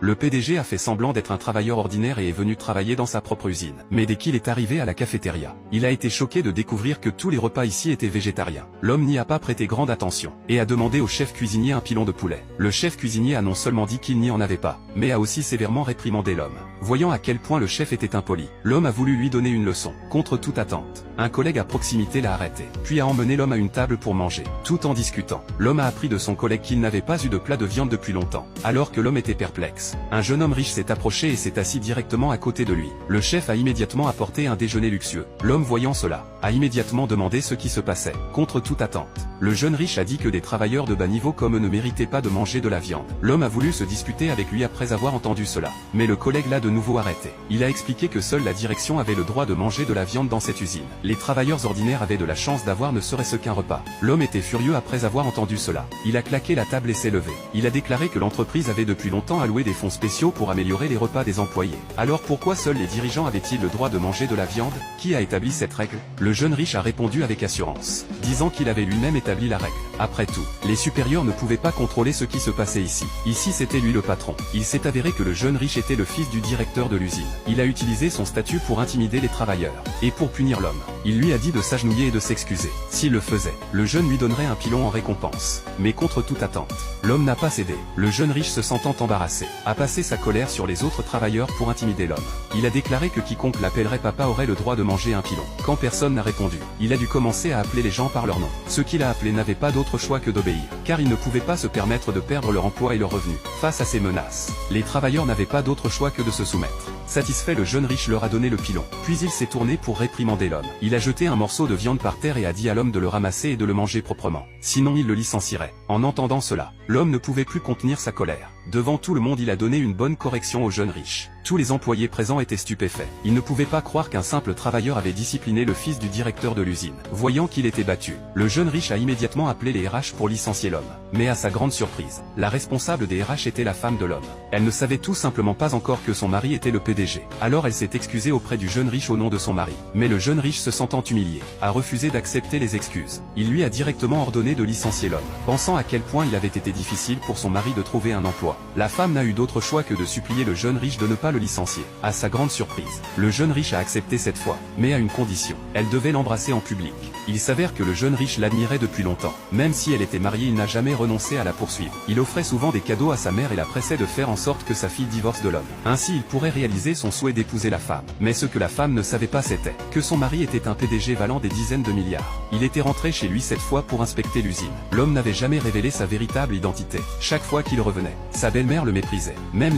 Le PDG a fait semblant d'être un travailleur ordinaire et est venu travailler dans sa propre usine. Mais dès qu'il est arrivé à la cafétéria, il a été choqué de découvrir que tous les repas ici étaient végétariens. L'homme n'y a pas prêté grande attention, et a demandé au chef cuisinier un pilon de poulet. Le chef cuisinier a non seulement dit qu'il n'y en avait pas, mais a aussi sévèrement réprimandé l'homme. Voyant à quel point le chef était impoli, l'homme a voulu lui donner une leçon. Contre toute attente, un collègue à proximité l'a arrêté, puis a emmené l'homme à une table pour manger. Tout en discutant, l'homme a appris de son collègue qu'il n'avait pas eu de plat de viande depuis longtemps. Alors que l'homme était perplexe, un jeune homme riche s'est approché et s'est assis directement à côté de lui. Le chef a immédiatement apporté un déjeuner luxueux. L'homme, voyant cela, a immédiatement demandé ce qui se passait. Contre toute attente, le jeune riche a dit que des travailleurs de bas niveau comme eux ne méritaient pas de manger de la viande. L'homme a voulu se disputer avec lui après avoir entendu cela, mais le collègue l'a de nouveau arrêté. Il a expliqué que seule la direction avait le droit de manger de la viande dans cette usine. Les travailleurs ordinaires avaient de la chance d'avoir ne serait-ce qu'un repas. L'homme était furieux après avoir entendu cela. Il a claqué la table et s'est levé. Il a déclaré que l'entreprise avait depuis longtemps alloué des fonds spéciaux pour améliorer les repas des employés. Alors pourquoi seuls les dirigeants avaient-ils le droit de manger de la viande? Qui a établi cette règle? Le jeune riche a répondu avec assurance, disant qu'il avait lui-même établi la règle. Après tout, les supérieurs ne pouvaient pas contrôler ce qui se passait ici. Ici c'était lui le patron. Il s'est avéré que le jeune riche était le fils du directeur de l'usine. Il a utilisé son statut pour intimider les travailleurs. Et pour punir l'homme, il lui a dit de s'agenouiller et de s'excuser. S'il le faisait, le jeune lui donnerait un pilon en récompense. Mais contre toute attente, l'homme n'a pas cédé. Le jeune riche, se sentant embarrassé, a passé sa colère sur les autres travailleurs pour intimider l'homme. Il a déclaré que quiconque l'appellerait papa aurait le droit de manger un pilon. Quand personne n'a répondu, il a dû commencer à appeler les gens par leur nom. Ceux qu'il a appelés n'avaient pas d'autre choix que d'obéir, car ils ne pouvaient pas se permettre de perdre leur emploi et leur revenu. Face à ces menaces, les travailleurs n'avaient pas d'autre choix que de se soumettre. Satisfait, le jeune riche leur a donné le pilon. Puis il s'est tourné pour réprimander l'homme. Il a jeté un morceau de viande par terre et a dit à l'homme de le ramasser et de le manger proprement. Sinon il le licencierait. En entendant cela, l'homme ne pouvait plus contenir sa colère. Devant tout le monde, il a donné une bonne correction au jeune riche. Tous les employés présents étaient stupéfaits. Ils ne pouvaient pas croire qu'un simple travailleur avait discipliné le fils du directeur de l'usine. Voyant qu'il était battu, le jeune riche a immédiatement appelé les RH pour licencier l'homme. Mais à sa grande surprise, la responsable des RH était la femme de l'homme. Elle ne savait tout simplement pas encore que son mari était le PDG. Alors elle s'est excusée auprès du jeune riche au nom de son mari. Mais le jeune riche, se sentant humilié, a refusé d'accepter les excuses. Il lui a directement ordonné de licencier l'homme, pensant à quel point il avait été difficile pour son mari de trouver un emploi. La femme n'a eu d'autre choix que de supplier le jeune riche de ne pas le licencier. À sa grande surprise, le jeune riche a accepté cette fois, mais à une condition. Elle devait l'embrasser en public. Il s'avère que le jeune riche l'admirait depuis longtemps. Même si elle était mariée, il n'a jamais renoncé à la poursuivre. Il offrait souvent des cadeaux à sa mère et la pressait de faire en sorte que sa fille divorce de l'homme. Ainsi il pourrait réaliser son souhait d'épouser la femme. Mais ce que la femme ne savait pas, c'était que son mari était un PDG valant des dizaines de milliards. Il était rentré chez lui cette fois pour inspecter l'usine. L'homme n'avait jamais révélé sa véritable identité. Chaque fois qu'il revenait, sa belle-mère le méprisait. Même